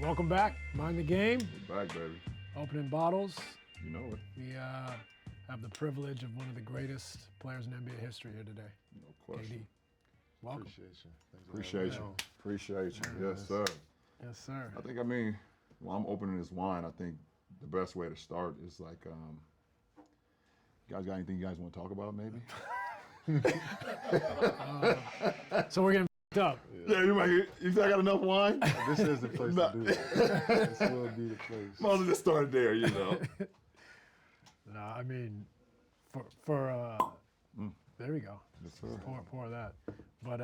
Welcome back. Mind the game. We're back, baby. Opening bottles. You know it. We have the privilege of one of the greatest players in NBA history here today. No question. KD. Welcome. Appreciate you. Thanks for Appreciate having you. me. Appreciate you. Yes, sir. Yes, sir. I think, while I'm opening this wine, I think the best way to start is like, you guys got anything you guys want to talk about, maybe? So we're getting up. Yeah, you think I got enough wine? This is the place to do it. This will be the place. Might as well just start there, you know. No, I mean, there we go. Yes, sir. Pour that. But,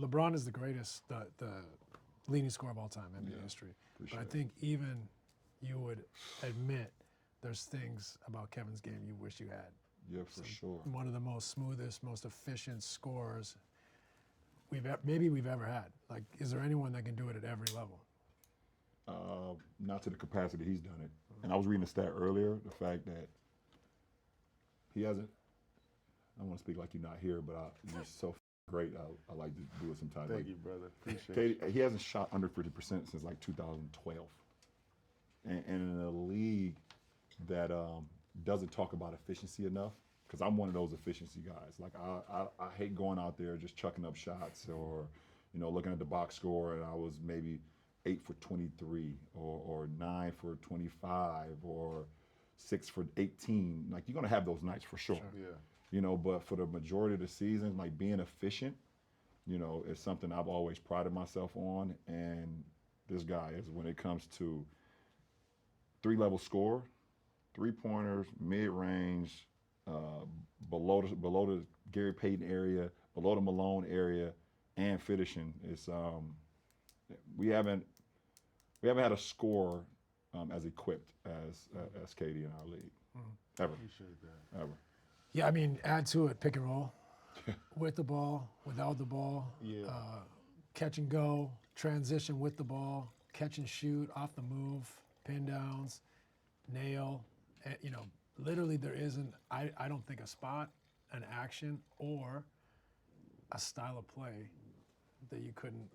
LeBron is the greatest, the leading scorer of all time in NBA history. But I think even you would admit there's things about Kevin's game you wish you had. Yeah, for sure. One of the most smoothest, most efficient scorers we've ever had. Like, is there anyone that can do it at every level? Not to the capacity he's done it. And I was reading a stat earlier, the fact that he hasn't, I don't want to speak like you're not here, but you're so great. I like to do it sometimes. Thank you, brother. Appreciate it. He hasn't shot under 50% since like 2012. And in a league that doesn't talk about efficiency enough, because I'm one of those efficiency guys. Like I hate going out there just chucking up shots or, looking at the box score and I was maybe 8 for 23 or 9 for 25 or 6 for 18. Like, you're gonna have those nights for sure. Yeah. But for the majority of the season, like, being efficient, is something I've always prided myself on. And this guy is, when it comes to 3-level score, 3-pointers, mid-range, below the Gary Payton area, below the Malone area, and finishing. It's we haven't had a scorer as equipped as KD in our league ever. Appreciate that. Ever. Yeah, I mean, add to it pick and roll, with the ball, without the ball, catch and go, transition with the ball, catch and shoot, off the move, pin downs, nail. Literally there isn't, I don't think, a spot, an action, or a style of play that you couldn't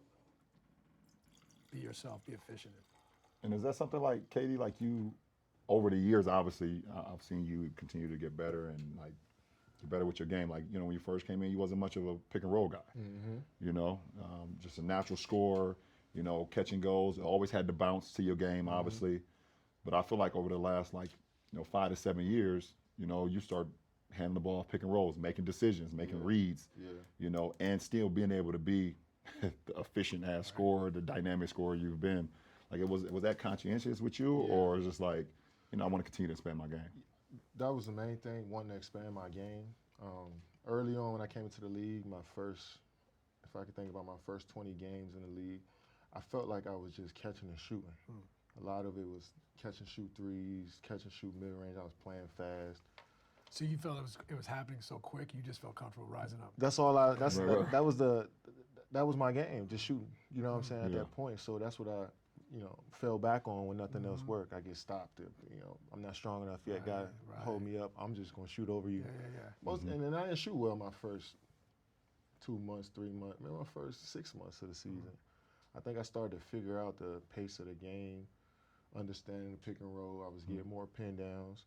be yourself, be efficient in. And is that something like, Katie, like you, over the years, obviously, I've seen you continue to get better and like get better with your game. Like, when you first came in, you wasn't much of a pick and roll guy. Mm-hmm. Just a natural scorer, catching goals. Always had to bounce to your game, obviously. Mm-hmm. But I feel like over the last 5 to 7 years, you start handing the ball off pick and rolls, making decisions, making reads, and still being able to be the efficient ass scorer, the dynamic scorer you've been. Like, was that conscientious with you, or is it just like, I want to continue to expand my game? That was the main thing, wanting to expand my game. Early on when I came into the league, if I could think about my first 20 games in the league, I felt like I was just catching and shooting. A lot of it was catch and shoot threes, catch and shoot mid-range. I was playing fast. So you felt it was happening so quick, you just felt comfortable rising up. That's all that was my game, just shooting. You know what I'm saying, at that point. So that's what I, fell back on when nothing else worked. I get stopped. I'm not strong enough yet, guy. Hold me up. I'm just gonna shoot over you. And then I didn't shoot well my first 2 months, 3 months, maybe my first 6 months of the season. I think I started to figure out the pace of the game, understanding the pick and roll. I was getting more pin downs.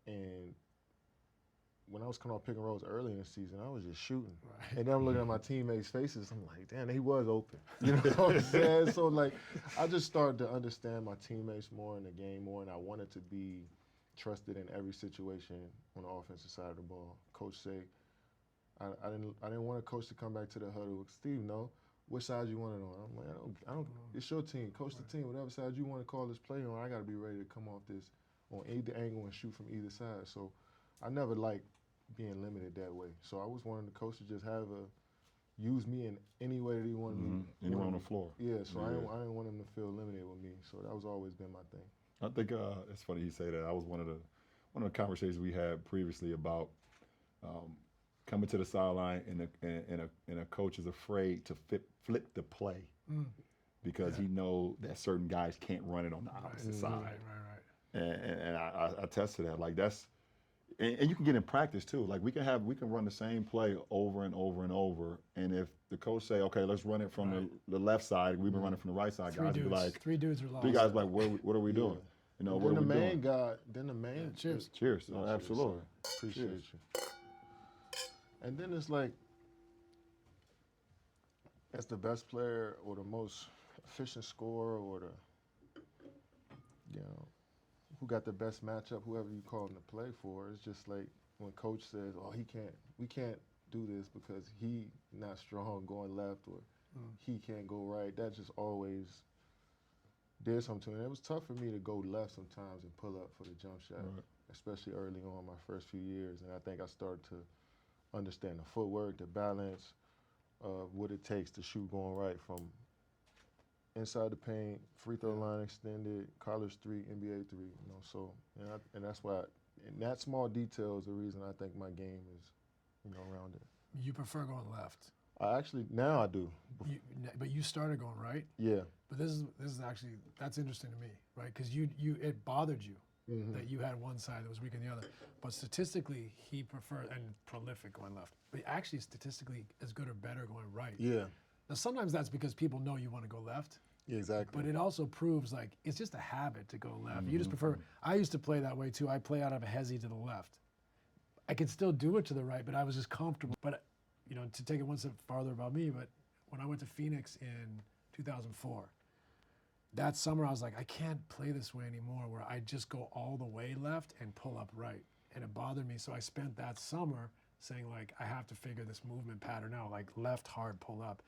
And when I was coming off pick and rolls early in the season, I was just shooting. And then I'm looking at my teammates' faces. I'm like, damn, he was open. You know what I'm saying? So, I just started to understand my teammates more in the game more, and I wanted to be trusted in every situation on the offensive side of the ball. Coach say, I didn't want a coach to come back to the huddle. Steve, no. Which side you want it on? I'm like, I don't. It's your team. Coach the team. Whatever side you want to call this play on, I got to be ready to come off this on either angle and shoot from either side. So I never liked being limited that way. So I was wanting the coach to just use me in any way that he wanted me. Anywhere on the floor. Yeah, so I didn't want him to feel limited with me. So that was always been my thing. I think it's funny you say that. I was one of the conversations we had previously about coming to the sideline and a coach is afraid to flip the play because he know that certain guys can't run it on the opposite side. Right. And I attest to that. Like, that's, And you can get in practice too. Like we can run the same play over and over and over. And if the coach say, okay, let's run it from the left side, we've been running from the right side, guys dudes. be like, Three dudes are lost. three guys be like, what are we doing? You know, what are we doing? Then the main. Cheers. Cheers. Oh, absolutely. Appreciate you. And then it's like, as the best player or the most efficient scorer or who got the best matchup, whoever you call him to play for, it's just like when coach says, oh, we can't do this because he not strong going left or he can't go right. That just always did something to me. And it was tough for me to go left sometimes and pull up for the jump shot, especially early on my first few years. And I think I started to understand the footwork, the balance, what it takes to shoot going right from inside the paint, free throw line extended, college three, NBA three, you know. So, and that's why, and that small detail is the reason I think my game is, rounded. You prefer going left. Now I do. But you started going right. Yeah. But this is actually, that's interesting to me, right? Because it bothered you that you had one side that was weaker than the other. But statistically, he preferred, and prolific going left. But actually, statistically, as good or better going right. Yeah. Now, sometimes that's because people know you want to go left. Yeah, exactly. But it also proves, like, it's just a habit to go left. You just prefer, I used to play that way too. I play out of a hezzy to the left. I could still do it to the right, but I was just comfortable. But, to take it one step farther about me, but when I went to Phoenix in 2004, that summer I was like, I can't play this way anymore where I just go all the way left and pull up right. And it bothered me. So I spent that summer saying, like, I have to figure this movement pattern out, like left hard pull up.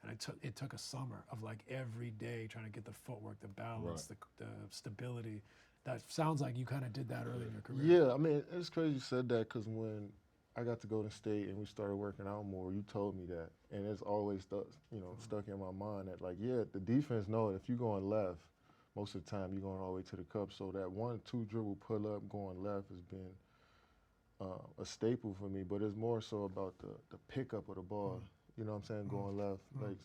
And it took a summer of like every day trying to get the footwork, the balance, the stability. That sounds like you kind of did that early in your career. Yeah, I mean, it's crazy you said that because when I got to Golden State and we started working out more, you told me that. And it's always stuck in my mind that, like, yeah, the defense knows if you're going left, most of the time you're going all the way to the cup. So that 1-2 dribble pull up going left has been a staple for me. But it's more so about the pickup of the ball. You know what I'm saying? Going left. Like,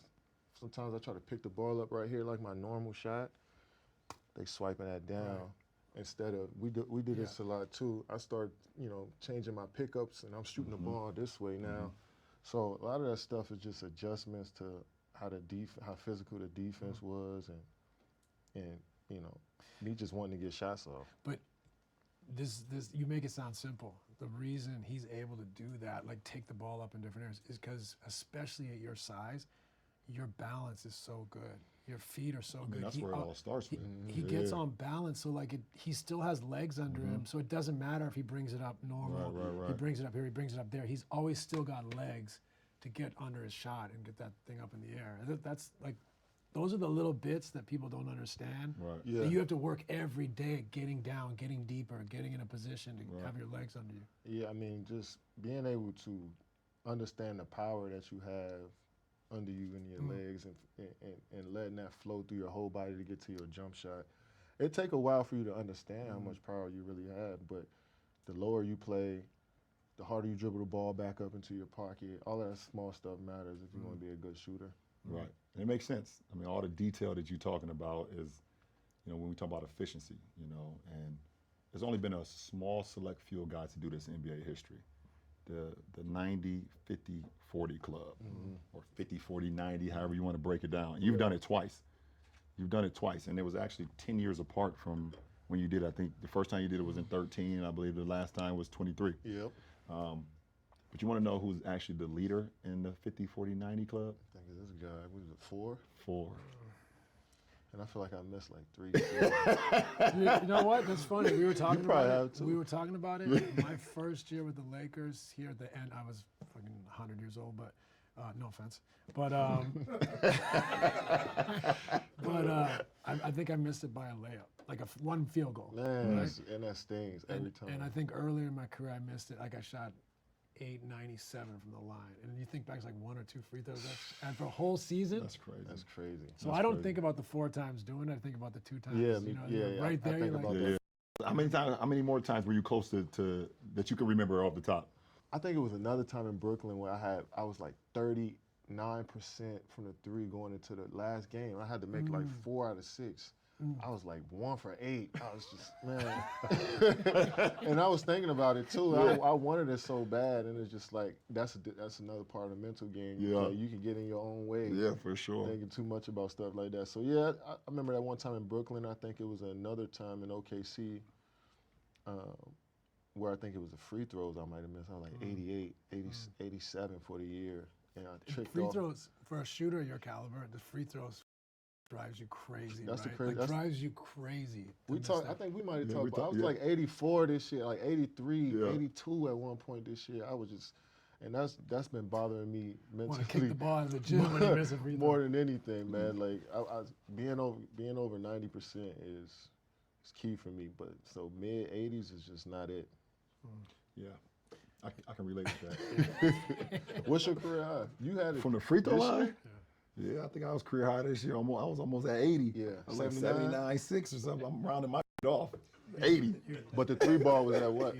sometimes I try to pick the ball up right here like my normal shot. They swiping that down. Right. Instead of, we do this a lot too. I start, changing my pickups and I'm shooting the ball this way now. So a lot of that stuff is just adjustments to how physical the defense was and me just wanting to get shots off. But this you make it sound simple. The reason he's able to do that, like take the ball up in different areas, is because especially at your size, your balance is so good. Your feet are so good. That's where it all starts with. He gets on balance, so like he still has legs under him, so it doesn't matter if he brings it up normal. Right. He brings it up here, he brings it up there. He's always still got legs to get under his shot and get that thing up in the air. That's like, those are the little bits that people don't understand. Right. Yeah. That you have to work every day getting down, getting deeper, getting in a position to have your legs under you. Yeah, I mean, just being able to understand the power that you have under you in your legs and letting that flow through your whole body to get to your jump shot. It take a while for you to understand how much power you really have, but the lower you play, the harder you dribble the ball back up into your pocket. All that small stuff matters if you want to be a good shooter. Right. And it makes sense. I mean, all the detail that you're talking about is, when we talk about efficiency, and there's only been a small select few guys to do this in NBA history. The 90-50-40 club, or 50-40-90, however you want to break it down. You've done it twice. And it was actually 10 years apart from when you did it. I think the first time you did it was in 13, and I believe the last time was 23. Yep. But you want to know who's actually the leader in the 50-40-90 club? I think it's this guy. What is it, 4? 4. And I feel like I missed like 3. You know what? That's funny. We were talking about probably have it. too. We were talking about it. My first year with the Lakers, here at the end, I was fucking 100 years old, but no offense. But I think I missed it by a layup, like one field goal. Man, right? and that stings every time. And I think earlier in my career I missed it. Like I shot 897 from the line, and you think back, it's like 1 or 2 free throws, and for a whole season. That's crazy. That's crazy. So I don't think about the 4 times doing it. I think about the 2 times. Yeah, right there. I think about that. How many more times were you close to that you could remember off the top? I think it was another time in Brooklyn where I was like 39% from the 3 going into the last game. I had to make like 4 out of 6. I was like 1 for 8. I was just, man. And I was thinking about it too. I wanted it so bad, and it's just like that's another part of the mental game. Yeah. You can get in your own way. Yeah, for sure. Thinking too much about stuff like that. So yeah, I remember that one time in Brooklyn. I think it was another time in OKC, where I think it was the free throws I might have missed. I was like 88, 87 for the year, and I tricked Free off. throws for a shooter your caliber, the free throws drives you crazy. That's the right? crazy- Like, drives you crazy. to We miss talked. that. I think we might have Yeah, talked we about. I talked- was yeah. like 84 this year, like 83, Yeah. 82 at one point this year. I was just, and that's been bothering me Want mentally to kick the ball out of the gym when you miss a free throw. more than anything, man. Like I being over 90% is key for me. But so mid 80s is just not it. Yeah, I can relate to that. What's your career high? You had it From the free throw this line? year? Yeah, I think I was career high this year. I was almost at 80. Yeah, I was like 79? 79, 6 or something. I'm rounding my off. 80. But the 3 ball was at what?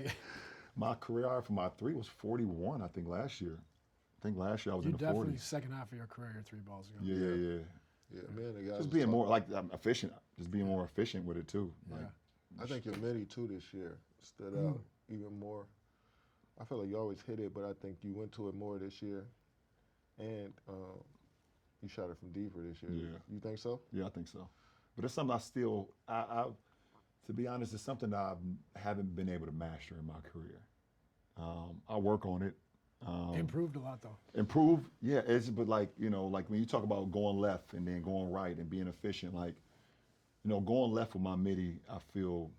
My career high for my 3 was 41, I think, last year. I think last year I was You in the definitely 40s. second half of your career, your 3 balls ago. Yeah. Yeah, man. The guys Just was being talking- more like efficient. Just being more efficient with it too. Like, I think your midi too this year stood out even more. I feel like you always hit it, but I think you went to it more this year, and you shot it from deeper this year. Yeah. You think so? Yeah, I think so. But it's something I still, to be honest, it's something that I haven't been able to master in my career. I work on it. Improved a lot though. Improve, yeah. But like like when you talk about going left and then going right and being efficient, like going left with my midi, I feel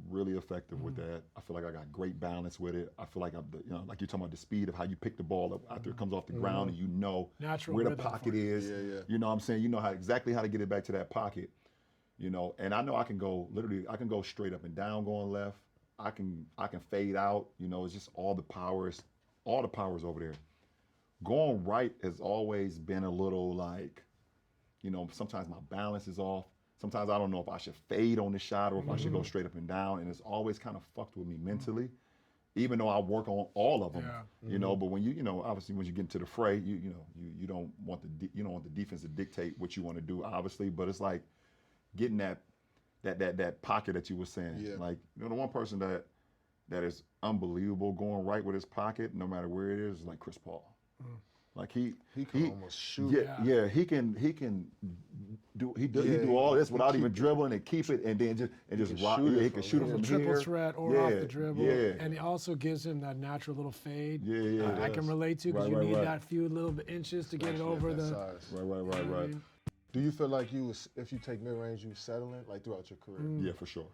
really effective with that. I feel like I got great balance with it. I feel like I'm, like you're talking about the speed of how you pick the ball up after it comes off the ground, and Natural where the rhythm for pocket you. is. Yeah. You know what I'm saying? You know exactly how to get it back to that pocket. And I know I can go straight up and down going left. I can fade out. It's just all the powers over there. Going right has always been a little like, sometimes my balance is off. Sometimes I don't know if I should fade on the shot or if I should go straight up and down, and it's always kind of fucked with me mentally, even though I work on all of them. Yeah. But when obviously when you get into the fray, you don't want the defense to dictate what you want to do, obviously, but it's like getting that pocket that you were saying. Yeah. Like the one person that is unbelievable going right with his pocket, no matter where it is like Chris Paul. Like he can almost shoot. Yeah, he can do all this without even dribbling and keep it and just rock. He can shoot it from Triple here. threat or off the dribble. Yeah. And it also gives him that natural little fade. Yeah. I can relate to because Right, you need right. that few little inches to get it over the. Size. Right. Do you feel like if you take mid range, you settling like throughout your career? Yeah, for sure.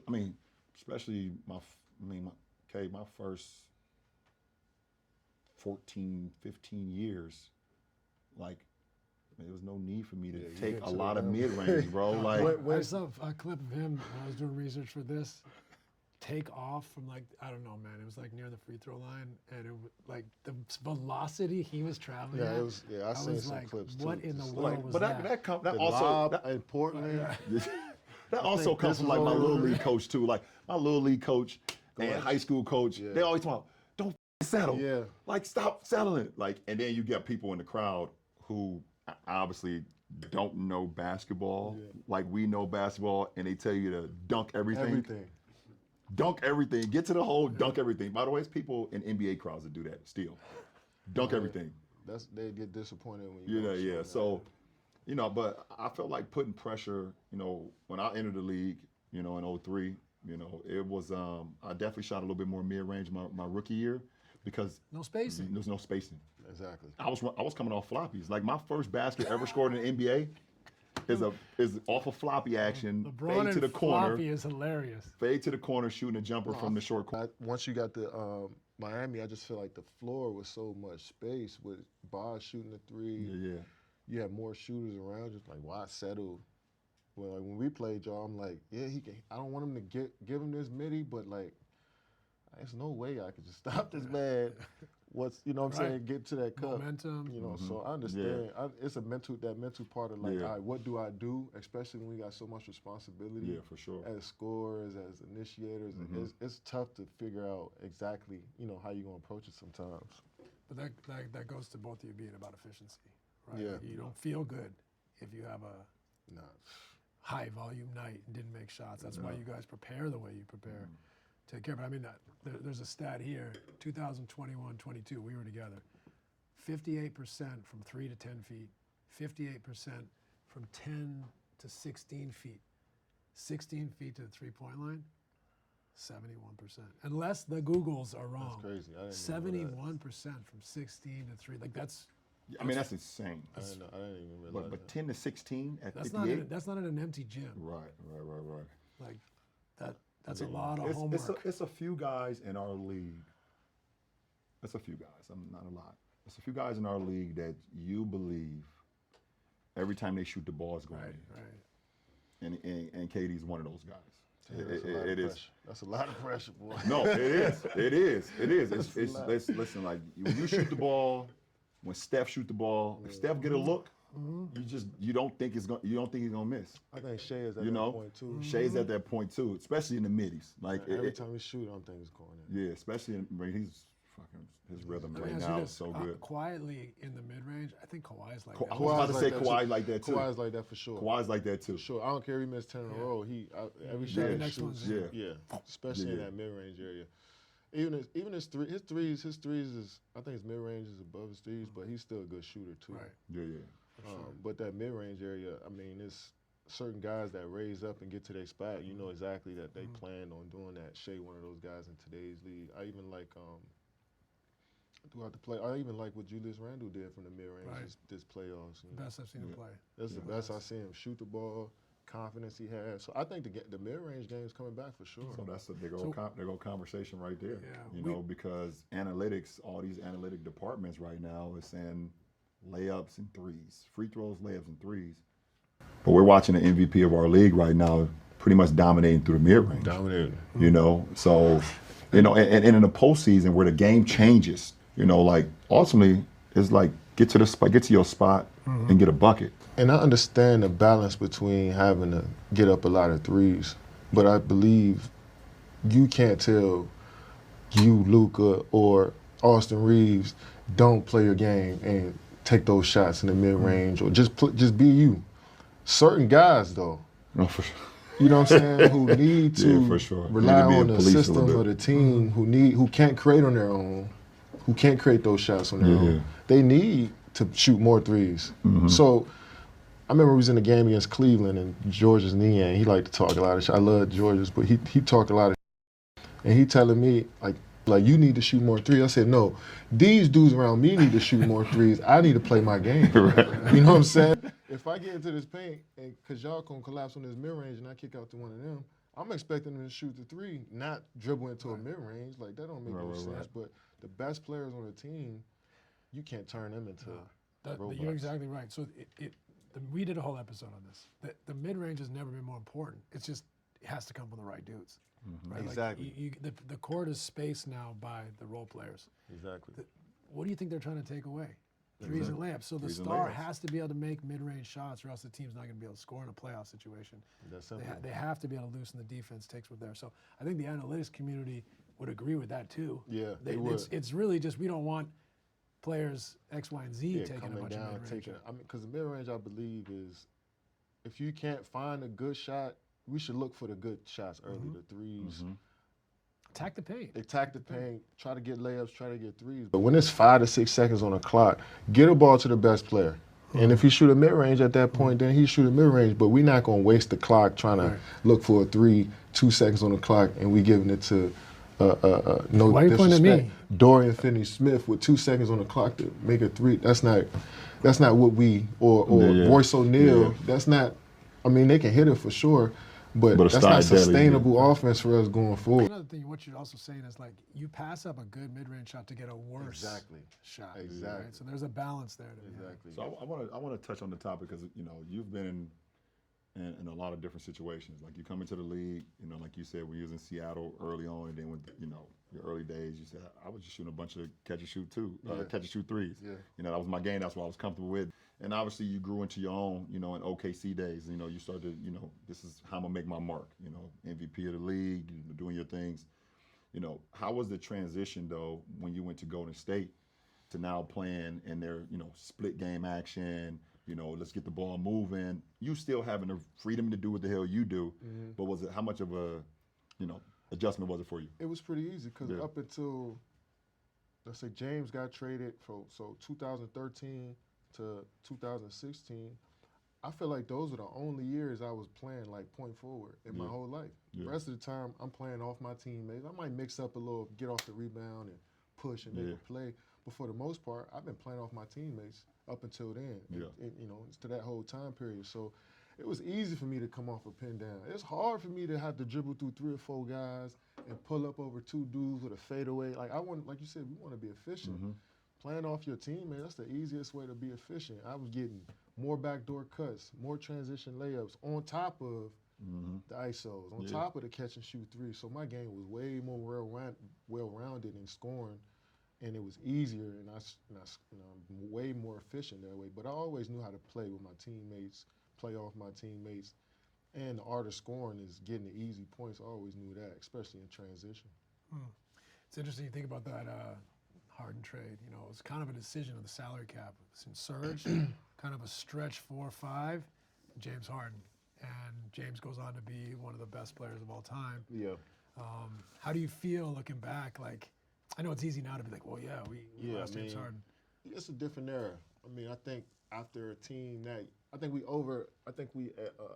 I mean, especially my first 14, 15 years, like, there was no need for me to take a lot of mid-range, bro. Like, I saw a clip of him when I was doing research for this. Take off from I don't know, man. It was like near the free throw line, and it was like the velocity he was traveling at. It was. Yeah, I seen was some like, clips too. what in the Just world like- was but that? that the also lob in Portland. that also comes from like my little league coach too. Like my little league coach and high school coach, they always talk, don't settle. Yeah. Like stop settling. Like, and then you get people in the crowd who obviously don't know basketball like we know basketball, and they tell you to dunk everything. Dunk everything. Get to the hole, dunk everything. By the way, it's people in NBA crowds that do that still. Dunk everything. They get disappointed when You you. know, don't yeah. show So, but I felt like putting pressure, when I entered the league, in 03, it was, I definitely shot a little bit more mid-range my rookie year because No spacing. there was no spacing. that. Exactly. I was coming off floppies. Like my first basket ever scored in the NBA is off of floppy action, LeBron fade to the and corner, floppy is hilarious. fade to the corner, shooting a jumper from the short corner. Once you got the Miami, I just feel like the floor was so much space with Boz shooting the three. Yeah. You have more shooters around. Just like, why settle? Well, like when we played y'all, I'm like, yeah, he can. I don't want him to give him this midi, but like, there's no way I could just stop this man. What I'm saying? Get to that cup. Momentum. So I understand. It's that mental part of like, all right, what do I do? Especially when we got so much responsibility. Yeah, for sure. As scorers, as initiators, it's tough to figure out exactly, how you're gonna approach it sometimes. But that goes to both of you being about efficiency, right? Yeah. You don't feel good if you have a Nah. high volume night and didn't make shots. That's why you guys prepare the way you prepare. Take care. But I mean, there's a stat here. 2021-22, we were together. 58% from 3 to 10 feet. 58% from 10 to 16 feet. 16 feet to the three-point line. 71%. Unless the Googles are wrong. That's crazy. I didn't even know that. 71% from 16 to 3. Like that's that's insane. I didn't even realize But that. 10 to 16 at that's 58? that's not in an empty gym. Right. Like that's a lot of homework. It's a few guys in our league. It's a few guys. I'm not a lot. It's a few guys in our league that you believe every time they shoot the ball is going in. Right. And KD's one of those guys. Damn, it is. That's a lot of pressure, boy. No, it is. It is. Listen, like when you shoot the ball, when Steph shoot the ball, if Steph get a look, you don't think he's gonna miss. I think Shea is at that point too. Shay's at that point too, especially in the middies. Like every time he shoot, I'm thinking he's going in. Yeah, especially he's fucking his rhythm Let me right ask you now this. is so good. Quietly in the mid range, I think Kawhi's like I that. was about to say Kawhi like that too. Kawhi's like that for sure. Kawhi's like that too. For sure. I don't care if he missed 10 in a row. Every shot he next shoots. one's Especially in that mid range area. Even his threes is, I think his mid range is above his threes, but he's still a good shooter too. Right. Yeah. But that mid range area, I mean, it's certain guys that raise up and get to their spot. You know exactly that they planned on doing that. Shea, one of those guys in today's league. I even like throughout the play. I even like what Julius Randle did from the mid range this playoffs. Best I've seen him play. That's the best I've seen him shoot the ball. Confidence he has. So I think the mid range game is coming back for sure. So that's a big old conversation right there. Yeah, because analytics, all these analytic departments right now is saying layups and threes, free throws, layups and threes. But we're watching the MVP of our league right now, pretty much dominating through the mid range. Dominating. So and in the postseason where the game changes, like ultimately it's like get to the spot, get to your spot, and get a bucket. And I understand the balance between having to get up a lot of threes, but I believe you can't tell you, Luka, or Austin Reeves, don't play your game and take those shots in the mid-range, or just be you. Certain guys, though, No, for sure. you know what I'm saying, who need to for sure. rely Need to be on a the police a system little of bit. the team, who can't create on their own, who can't create those shots on their own. They need to shoot more threes. So I remember we was in a game against Cleveland and George's Niang. He liked to talk a lot of shit. I love George's, but he talked a lot of shit. And he telling me, like you need to shoot more threes. I said, no, these dudes around me need to shoot more threes. I need to play my game. You know what I'm saying? If I get into this paint, and because y'all gonna collapse on this mid-range and I kick out to one of them, I'm expecting them to shoot the three, not dribble into a mid-range. Like, that don't make no sense. But the best players on the team, you can't turn them into robots. You're exactly right. So we did a whole episode on this. The mid-range has never been more important. It's just, it has to come from the right dudes. Right? Exactly. The court is spaced now by the role players. Exactly. What do you think they're trying to take away? Threes and layups. So the star has to be able to make mid-range shots, or else the team's not going to be able to score in a playoff situation. That's simple. They have to be able to loosen the defense, takes what there. So I think the analytics community would agree with that too. Yeah, they would. It's really just, we don't want players X, Y, and Z taking a coming bunch down, of mid-range. because the mid-range, I believe, is if you can't find a good shot, we should look for the good shots early, the threes. Attack the paint. Attack the paint, try to get layups, try to get threes. But when it's 5 to 6 seconds on the clock, get a ball to the best player. And if he shoot a mid-range at that point, then he shoot a mid-range. But we're not going to waste the clock trying to look for a 3, 2 seconds on the clock, and we giving it to no Why are you pointing at disrespect, me? Dorian Finney-Smith with 2 seconds on the clock to make a 3. That's not what we, or Royce O'Neal. That's not, I mean, they can hit it for sure, but that's not sustainable offense for us going forward. Another thing, what you're also saying is, like, you pass up a good mid-range shot to get a worse shot. Exactly. Right? So there's a balance there. So I want to touch on the topic because you've been in a lot of different situations. Like, you come into the league, like you said, we was in Seattle early on, and then with your early days, you said I was just shooting a bunch of catch and shoot threes. Yeah. That was my game. That's what I was comfortable with. And obviously, you grew into your own. In OKC days, you started. This is how I'm gonna make my mark. MVP of the league, doing your things. How was the transition though when you went to Golden State to now playing in their split game action, you know, let's get the ball moving. You still having the freedom to do what the hell you do, but was it how much of a, you know, adjustment was it for you? It was pretty easy because up until, let's say James got traded for 2013 to 2016, I feel like those were the only years I was playing like point forward in my whole life. The rest of the time, I'm playing off my teammates. I might mix up a little, get off the rebound and push and make a play. But for the most part, I've been playing off my teammates up until then, and, you know, to that whole time period. So it was easy for me to come off a pin down. It's hard for me to have to dribble through 3 or 4 guys and pull up over 2 dudes with a fadeaway. Like like you said, we want to be efficient. Playing off your teammate, that's the easiest way to be efficient. I was getting more backdoor cuts, more transition layups on top of the ISOs, on top of the catch and shoot 3. So my game was way more well-rounded in scoring, and it was easier, and I'm way more efficient that way. But I always knew how to play with my teammates, play off my teammates, and the art of scoring is getting the easy points. I always knew that, especially in transition. It's interesting you think about that Harden trade. You know, it was kind of a decision of the salary cap. It was in surge, kind of a stretch 4 or 5, James Harden. And James goes on to be one of the best players of all time. Yeah. How do you feel looking back? Like, I know it's easy now to be like, well, yeah, we lost James Harden. It's a different era. I mean, I think after a team that, I think we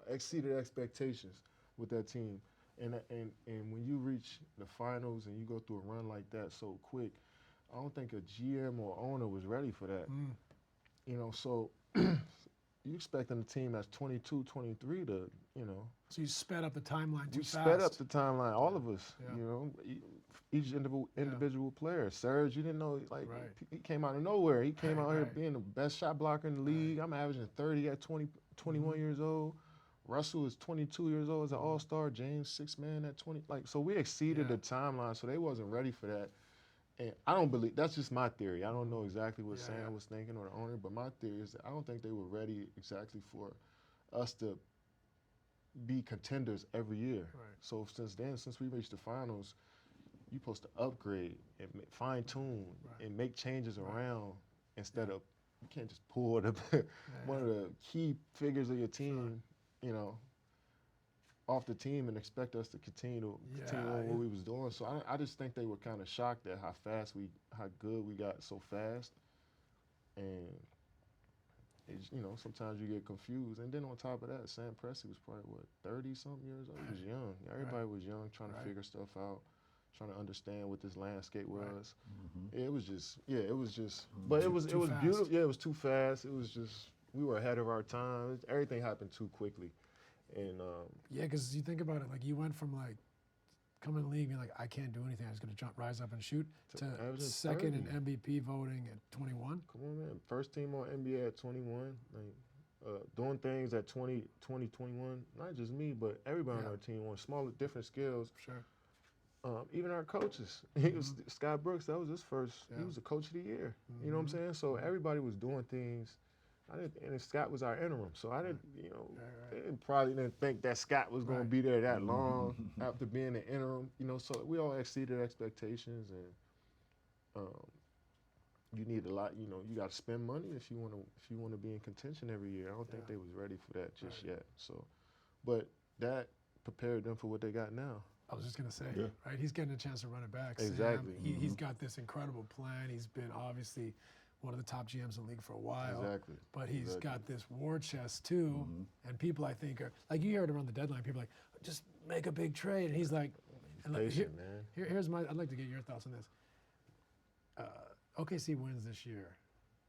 exceeded expectations with that team. And when you reach the finals and you go through a run like that so quick, I don't think a GM or owner was ready for that. You know, so you expecting a team that's 22, 23 to, you know. So you sped up the timeline too fast. We sped up the timeline, all of us, you know, each individual player. Serge, you didn't know, like, he came out of nowhere. He came out here being the best shot blocker in the league. I'm averaging 30 at 21 years old. Russell is 22 years old as an all-star. James, 6 man at 20. Like, so we exceeded the timeline, so they wasn't ready for that. And I don't believe, that's just my theory. I don't know exactly what Sam was thinking or the owner, but my theory is that I don't think they were ready exactly for us to be contenders every year. So since then, since we reached the finals, you're supposed to upgrade and fine tune and make changes around instead of, you can't just pull one of the key figures of your team, you know, off the team and expect us to continue on what we was doing. So I just think they were kind of shocked at how good we got so fast. And, you know, sometimes you get confused. And then on top of that, Sam Presti was probably, 30-something years old? He was young. Everybody was young, trying to figure stuff out, trying to understand what this landscape was. It was just, but it was beautiful. Yeah, it was too fast. It was just, we were ahead of our time. Everything happened too quickly. And yeah, because you think about it, like you went from like coming in the league being like, I can't do anything, I'm just going to rise up and shoot, to second in MVP voting at 21. Come on, man. First team on NBA at 21. Like, doing things at 20, 21. Not just me, but everybody on our team on smaller, different skills. Sure. Even our coaches. He was Scott Brooks. That was his first. He was the coach of the year. You know what I'm saying? So everybody was doing things. And Scott was our interim, so I didn't, you know, probably didn't think that Scott was going to be there that long after being an interim, you know. So we all exceeded expectations, and you need a lot. You know, you got to spend money if you want to be in contention every year. I don't think they was ready for that just yet. So, but that prepared them for what they got now. I was just going to say, right? He's getting a chance to run it back. Exactly. Sam, he's got this incredible plan. He's been obviously one of the top GMs in the league for a while. Exactly. But he's got this war chest too, and people I think are, like you heard around the deadline, people are like, just make a big trade. And he's like, patient, man. Here's I'd like to get your thoughts on this. OKC wins this year.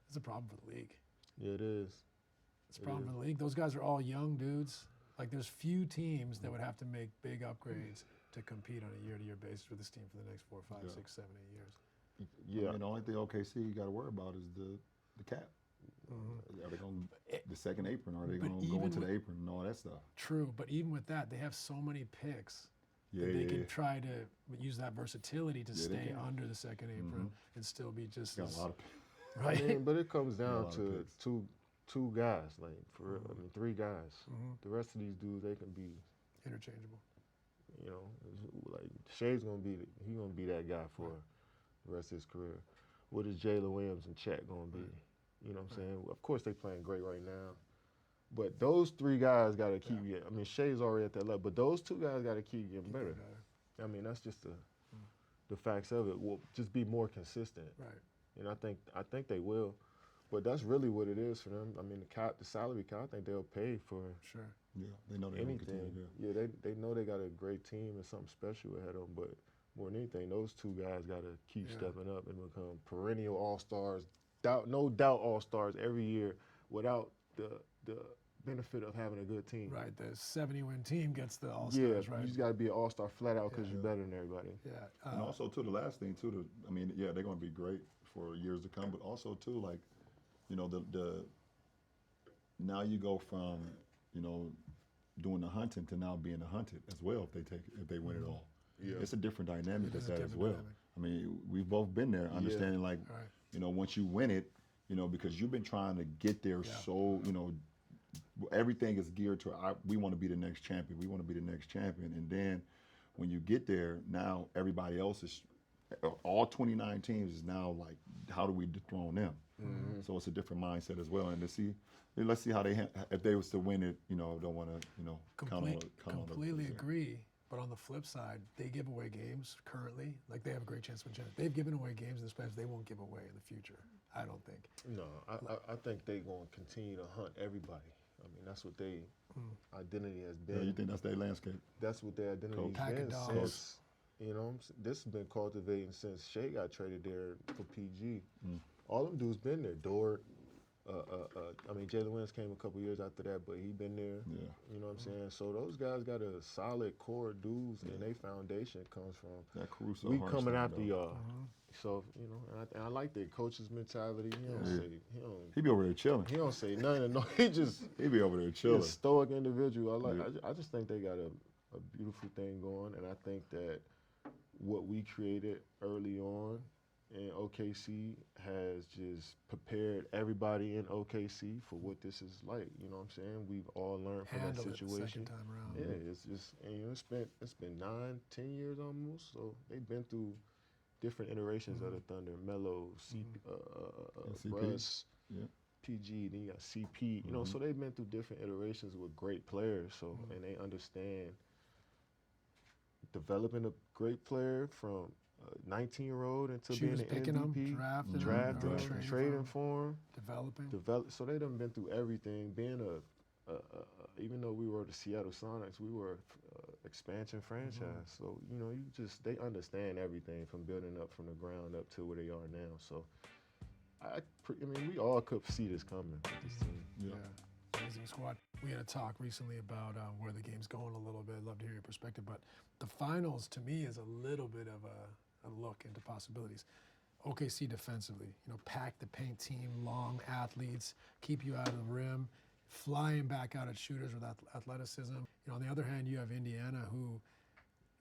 It's a problem for the league. Yeah, it is. It's a problem for the league. Those guys are all young dudes. Like there's few teams that would have to make big upgrades to compete on a year-to-year basis with this team for the next 4, 5, 6, 7, 8 years. Yeah, I mean, the only thing OKC you got to worry about is the cap. Are they going the second apron? Are they going to go into the apron and all that stuff? True, but even with that, they have so many picks that they can try to use that versatility to stay under the second apron and still be just got a lot of right. I mean, but it comes down to two guys, like for real. I mean, 3 guys. The rest of these dudes, they can be interchangeable. You know, like Shea's gonna be that guy for the rest of his career. What is Jalen Williams and Chet gonna be? You know what I'm saying? Of course, they playing great right now. But those 3 guys got to keep getting. I mean, Shea's already at that level, but those 2 guys got to keep getting better. I mean, that's just the facts of it. Will just be more consistent. Right. And I think they will. But that's really what it is for them. I mean, the salary cap, I think they'll pay for Yeah, they know they anything. Yeah, they know they got a great team and something special ahead of them. But more than anything, those 2 guys got to keep stepping up and become perennial all-stars. No doubt all-stars every year without the benefit of having a good team. Right, the 70-win team gets the all-stars, yeah, right? You just got to be an all-star flat out because you're better than everybody. Yeah. And also, too, the last thing, too, I mean, yeah, they're going to be great for years to come, but also, too, like, you know, now you go from, you know, doing the hunting to now being the hunted as well if they win it all. Yeah. It's a different dynamic as well. Dynamic. I mean, we've both been there, understanding like, you know, once you win it, you know, because you've been trying to get there so, you know, everything is geared to, we want to be the next champion. We want to be the next champion. And then when you get there, now everybody else is, all 29 teams is now like, how do we dethrone them? Mm-hmm. So it's a different mindset as well. And let's see how if they was to win it, you know, don't want to, you know, completely agree. But on the flip side, they give away games currently. Like, they have a great chance to win. They've given away games in the past they won't give away in the future, I don't think. No, I think they're going to continue to hunt everybody. I mean, that's what their identity has been. Yeah, you think that's their landscape? That's what their identity has been since, you know, this has been cultivating since Shea got traded there for PG. All them dudes been there. Dort, I mean, Jalen Williams came a couple years after that, but he been there. Yeah. You know what I'm saying? So those guys got a solid core of dudes, and their foundation comes from that Caruso. We coming after y'all. So, you know, and I like their coach's mentality. He be over there chilling. He don't say nothing. No, he be over there chilling. He's a stoic individual. I just think they got a beautiful thing going, and I think that what we created early on in OKC has just prepared everybody in OKC for what this is like. You know what I'm saying? We've all learned from that situation. Second time around. Yeah, it's just, and you know, it's been 9-10 years almost. So they've been through different iterations of the Thunder. Melo, Russ, PG, then you got CP. You know, so they've been through different iterations with great players. So and they understand developing a great player from 19-year-old into being an MVP, drafting them, trading for him, developing. So they done been through everything. Being even though we were the Seattle Sonics, we were expansion franchise. So you know, they understand everything from building up from the ground up to where they are now. So I mean, we all could see this coming with this team. Yeah. Amazing squad. We had a talk recently about where the game's going a little bit. I'd love to hear your perspective, but the finals to me is a little bit of a look into possibilities. OKC defensively, you know, pack the paint team, long athletes, keep you out of the rim, flying back out at shooters with athleticism. You know, on the other hand, you have Indiana who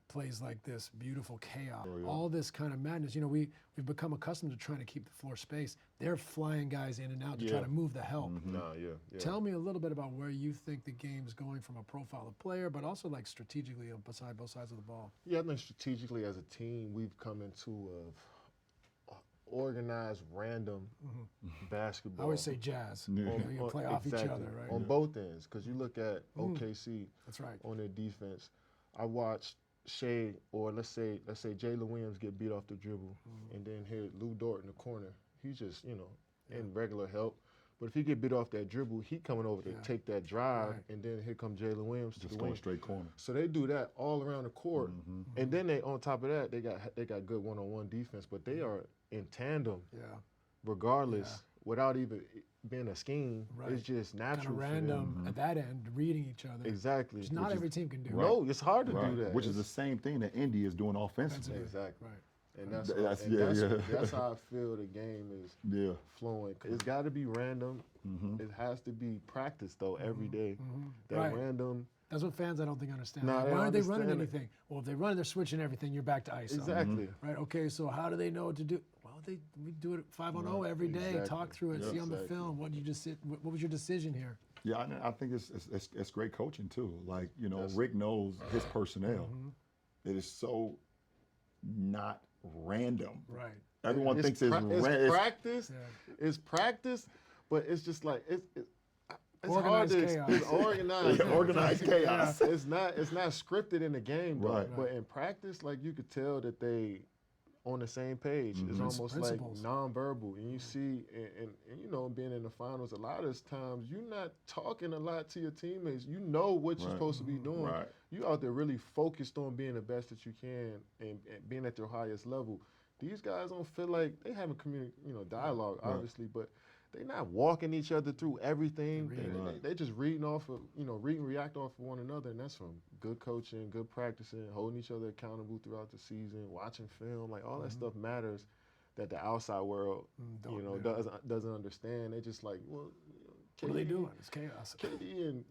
plays like this beautiful chaos. All this kind of madness. You know, we've become accustomed to trying to keep the floor space. They're flying guys in and out to try to move the help. Tell me a little bit about where you think the game's going from a profile of player, but also like strategically beside both sides of the ball. Yeah, I think strategically as a team, we've come into organized random basketball. I always say jazz. You play off each other, right? On both ends, because you look at OKC on their defense. I watched Shea, or let's say Jalen Williams get beat off the dribble, and then hit Lou Dort in the corner. He's just, you know, in regular help. But if he get beat off that dribble, he coming over to take that drive, and then here come Jalen Williams to just the going wing. Straight corner. So they do that all around the court, and then they on top of that they got good one-on-one defense, but they are in tandem, regardless, without even being a scheme. It's just natural. Kind of random at that end, reading each other. Exactly. Which not every team can do. No, it's hard to do that. Which is the same thing that Indy is doing offensively. Exactly. Right. And that's how I feel the game is flowing. It's got to be random. It has to be practiced, though, every day. That random. That's what fans I don't think understand. No, why aren't they running anything? Well, if they run, they're switching everything. You're back to ISO. Exactly. Right. Okay. So how do they know what to do? Well, we do it 5-on-0 every day. Talk through it. See on the film. What was your decision here? Yeah, I think it's great coaching too. Like, you know, Rick knows his personnel. It is so not random. Right. Everyone thinks it's practice. It's practice, But it's just like it's Organized hard to chaos. it's organized. Organized chaos. It's not scripted in the game, though. Right. But in practice, like you could tell that they on the same page. It's almost like Principles. nonverbal. And you see, and you know, being in the finals, a lot of times you're not talking a lot to your teammates. You know what you're supposed to be doing. Right. You out there really focused on being the best that you can and being at your highest level. These guys don't feel like they having dialogue, obviously, but they're not walking each other through everything. They just reading off of, read and react off of one another, and that's from good coaching, good practicing, holding each other accountable throughout the season, watching film, like all that stuff matters that the outside world, doesn't understand. They just like, well, What are they doing? It's chaos. KD and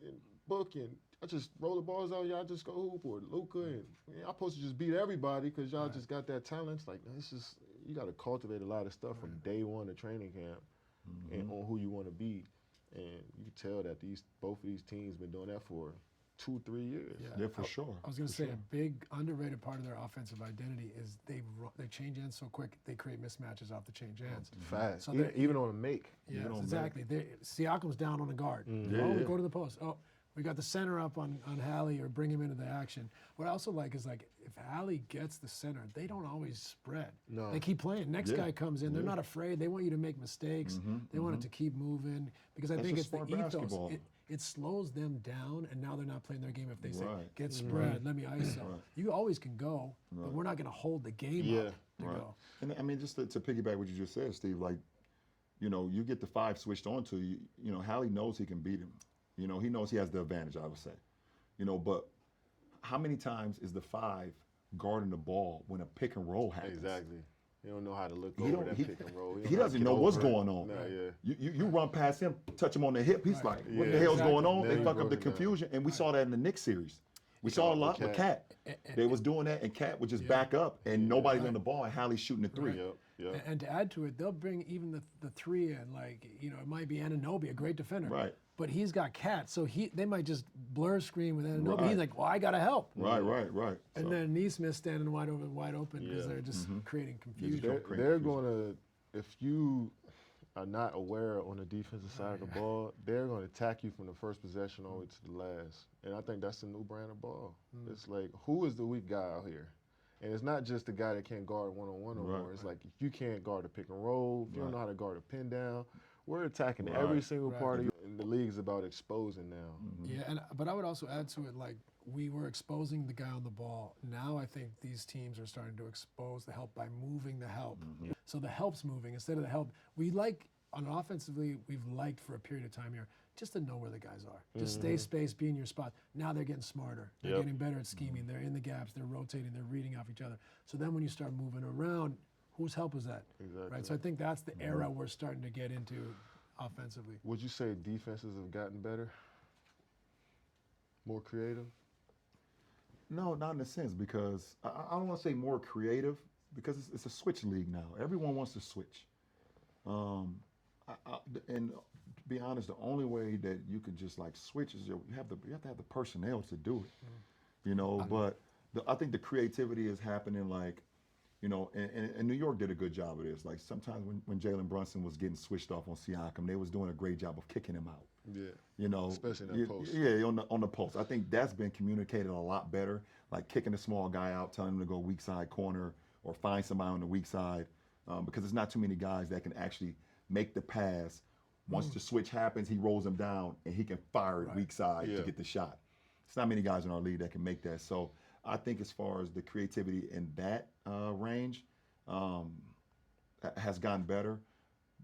Book and I just roll the balls out, y'all just go hoop, or Luka, and y'all supposed to just beat everybody because y'all just got that talent. It's like, this is, you got to cultivate a lot of stuff from day one of training camp and on who you want to be. And you can tell that both of these teams been doing that for 2-3 years. Yeah, for sure. I was going to say a big underrated part of their offensive identity is they change ends so quick they create mismatches off the change ends. Fast, So even on a make. Yeah, exactly. Siakam's down on the guard. We go to the post. Oh, we got the center up on Hallie or bring him into the action. What I also like is like if Hallie gets the center, they don't always spread. No. They keep playing. Next guy comes in. They're not afraid. They want you to make mistakes. They want it to keep moving because I think it's the ethos. It slows them down, and now they're not playing their game if they say, get spread, let me ISO. You always can go, but we're not going to hold the game up to go. And I mean, just to piggyback what you just said, Steve, like, you get the 5 switched on to you. Hallie knows he can beat him. He knows he has the advantage, I would say. But how many times is the 5 guarding the ball when a pick and roll happens? Exactly. He don't know how to look over that pick and roll. He doesn't know what's going on. You run past him, touch him on the hip. He's like, what the hell's going on? They fuck up the confusion. And we saw that in the Knicks series. We saw a lot with Cat. They was doing that, and Cat would just back up, and nobody's on the ball, and Hallie's shooting the 3. And to add to it, they'll bring even the 3 in. Like, it might be Anunoby, a great defender. Right. But he's got Cat, so they might just blur screen with Anunoby. He's like, well, I got to help. Right. And then Neesmith standing wide open because they're just creating confusion. They're going to, if you are not aware on the defensive side of the ball, they're going to attack you from the first possession all the way to the last. And I think that's the new brand of ball. It's like, who is the weak guy out here? And it's not just the guy that can't guard one-on-one no more. It's like, if you can't guard a pick and roll, if you don't know how to guard a pin down, we're attacking every single part of you. And the league's about exposing now. Yeah, but I would also add to it, like, we were exposing the guy on the ball. Now I think these teams are starting to expose the help by moving the help. So the help's moving instead of the help. Offensively, we've liked for a period of time here just to know where the guys are. Just stay space, be in your spot. Now they're getting smarter. They're getting better at scheming. They're in the gaps. They're rotating. They're reading off each other. So then when you start moving around, whose help is that? Exactly. Right. So I think that's the era we're starting to get into offensively. Would you say defenses have gotten better? More creative? No, not in a sense, because I don't want to say more creative, because it's a switch league now. Everyone wants to switch. And to be honest, the only way that you can just like switch is you have to have the personnel to do it. But I think the creativity is happening, like, and New York did a good job of this. Like sometimes when Jalen Brunson was getting switched off on Siakam, they was doing a great job of kicking him out. Especially in that post. Yeah, on the post. I think that's been communicated a lot better. Like kicking a small guy out, telling him to go weak side corner or find somebody on the weak side, because there's not too many guys that can actually make the pass. Once the switch happens, he rolls him down and he can fire it weak side to get the shot. It's not many guys in our league that can make that. So I think as far as the creativity in that range has gotten better.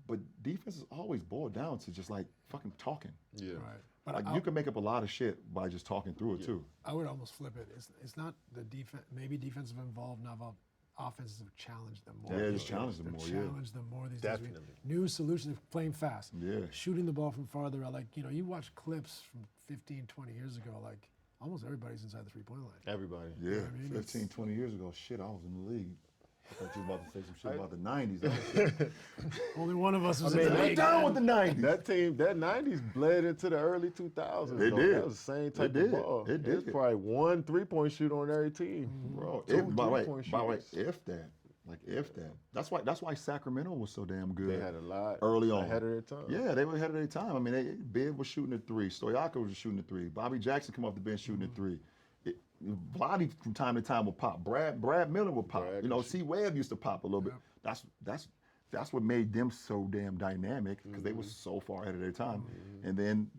But defense is always boiled down to just like fucking talking. Yeah. Right. But Like you can make up a lot of shit by just talking through it too. I would almost flip it. It's not the defense. Maybe defensive involved, not about offenses have challenged them more. Yeah, just challenge them more. Challenge them more these Definitely. days. New solutions, playing fast. Yeah. Shooting the ball from farther out. Like, you watch clips from 15, 20 years ago, like almost everybody's inside the 3-point line. Everybody. Yeah, I mean, 15, 20 years ago, shit, I was in the league. I thought you were about to say some shit about the 90s. Only one of us was in the Lay league. down with the 90s. That team, that 90s bled into the early 2000s. They though. did. That was the same type They of did. ball. They There's did. probably one 3-point shooter on every team. Bro, Two by the way, 3-point shooters. if that, Like if that. That's why Sacramento was so damn good. They had a lot early on. ahead of their time. Yeah, they were ahead of their time. I mean, Bibb was shooting at 3. Stoyaka was shooting at 3. Bobby Jackson come off the bench shooting at 3. Vladdy from time to time would pop. Brad Miller would pop. You know, C. Webb used to pop a little bit. That's what made them so damn dynamic because they were so far ahead of their time. And then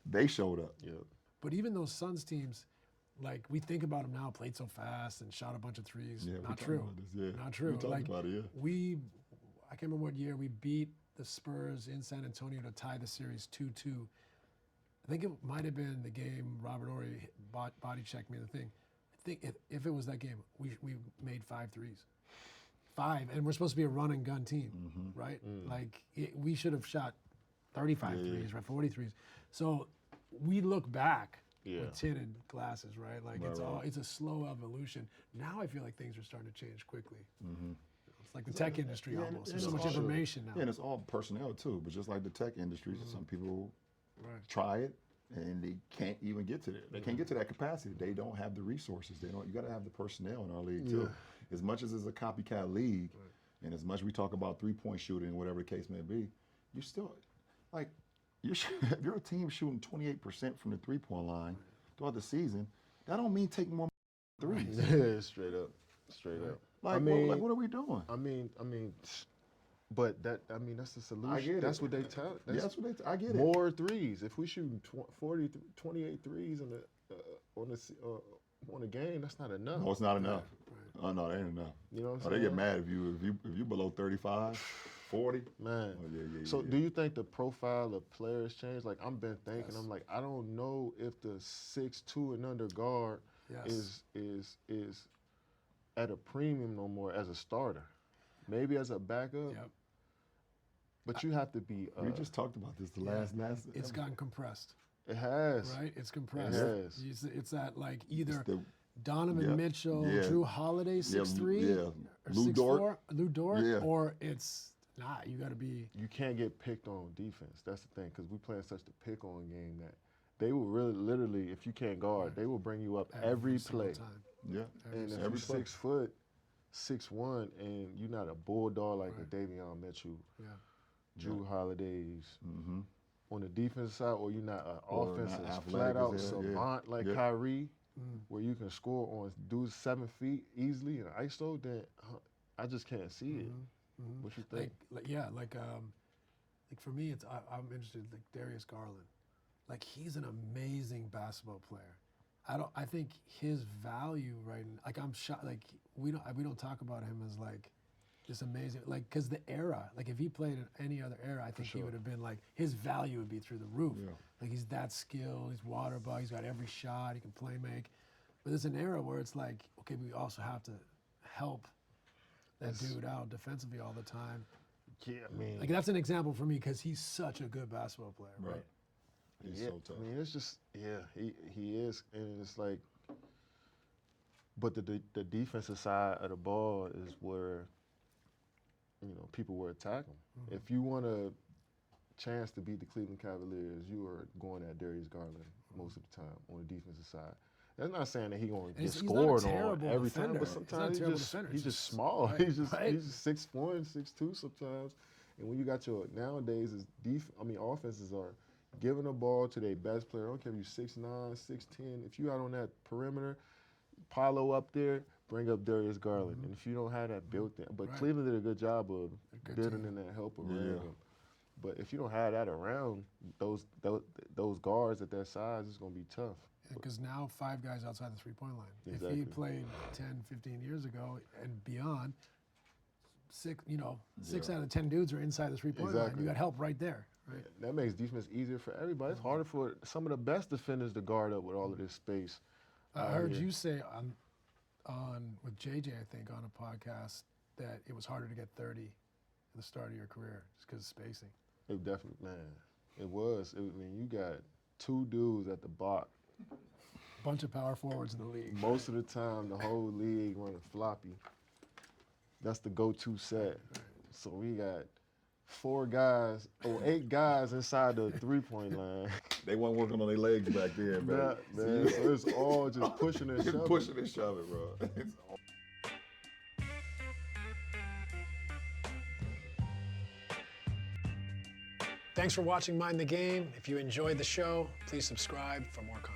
they showed up. Yeah. But even those Suns teams, like we think about them now, played so fast and shot a bunch of threes. Yeah, Not true. Not true. We talked about it, yeah. I can't remember what year we beat the Spurs in San Antonio to tie the series 2-2. I think it might have been the game Robert Horry body checked me the thing. I think if it was that game, we made 5 threes. 5, and we're supposed to be a run and gun team, right? Like we should have shot 35 threes, right? 43s. So we look back with tinted glasses, right? Like it's a slow evolution. Now I feel like things are starting to change quickly. It's like the tech industry almost. There's so much information now. Yeah, and it's all personnel too. But just like the tech industry, some people try it and they can't even get to that. They can't get to that capacity. They don't have the resources. They don't. You got to have the personnel in our league too. As much as it's a copycat league, and as much as we talk about 3-point shooting, whatever the case may be, you still like if you're a team shooting 28% from the 3-point line throughout the season, that don't mean take more threes. Yeah, straight up. Like, what are we doing? I mean, but that's the solution. I get that's it. what they tell. I get it. More threes. If we shoot 28 threes on a game, that's not enough. No, it's not enough. Oh no, that ain't enough. You know what I'm saying? They get mad if you below 35, 40. Man. Oh, yeah. So do you think the profile of players changed? Like I've been thinking, I'm like, I don't know if the 6'2" and under guard is at a premium no more as a starter. Maybe as a backup. Yep. But you have to be. We just talked about this last. It's gotten compressed. It has. Right? It's compressed. It has. It's that like either Donovan Mitchell, Drew Holiday, 6'3", or Lou 6'4", Lou Dort, or it's you got to be. You can't get picked on defense. That's the thing, because we playing such a pick-on game that they will really, literally, if you can't guard, they will bring you up every play. Time. Yeah. And if you're 6 foot, 6'1", and you're not a bulldog like a Davion Mitchell, Drew Holidays, on the defensive side, or you're not an offensive flat-out savant like Kyrie, where you can score on dudes 7 feet easily in ISO, then I just can't see it. What you think? Like for me, I'm interested like Darius Garland. Like he's an amazing basketball player. I think his value like I'm shocked. Like we don't talk about him as like this amazing, like because the era, like if he played in any other era, I think he would have been like his value would be through the roof. Yeah. Like he's that skilled, he's water bug, he's got every shot, he can play make. But there's an era where it's like, okay, we also have to help that dude out defensively all the time. Yeah, I mean, like that's an example for me because he's such a good basketball player, right? He's so tough. I mean, it's just he is, and it's like, but the defensive side of the ball is where people will attack him. If you want a chance to beat the Cleveland Cavaliers, you are going at Darius Garland most of the time on the defensive side. That's not saying that he's going to get scored on every time, but sometimes he's just small. Right. He's 6'1", 6'2" sometimes. And when you got nowadays offenses are giving the ball to their best player. I don't care if you're 6'9", 6'10". If you out on that perimeter, Paolo up there, bring up Darius Garland. And if you don't have that built in, but Cleveland did a good job of building in that help around him. But if you don't have that around those guards at that size, it's going to be tough. Because now 5 guys outside the three-point line. Exactly. If he played 10, 15 years ago and beyond, 6 out of 10 dudes are inside the three-point line. You got help right there. Right? That makes defense easier for everybody. It's harder for some of the best defenders to guard up with all of this space. I heard you say with JJ, I think, on a podcast that it was harder to get 30 at the start of your career just because of spacing. It definitely, man. It was. You got 2 dudes at the block. Bunch of power forwards in the league. Most of the time, the whole league running floppy. That's the go-to set. So we got 8 guys inside the three-point line. They weren't working on their legs back there, man. Man, so it's all just pushing and shoving. Pushing and shoving, bro. Thanks for watching Mind the Game. If you enjoyed the show, please subscribe for more content.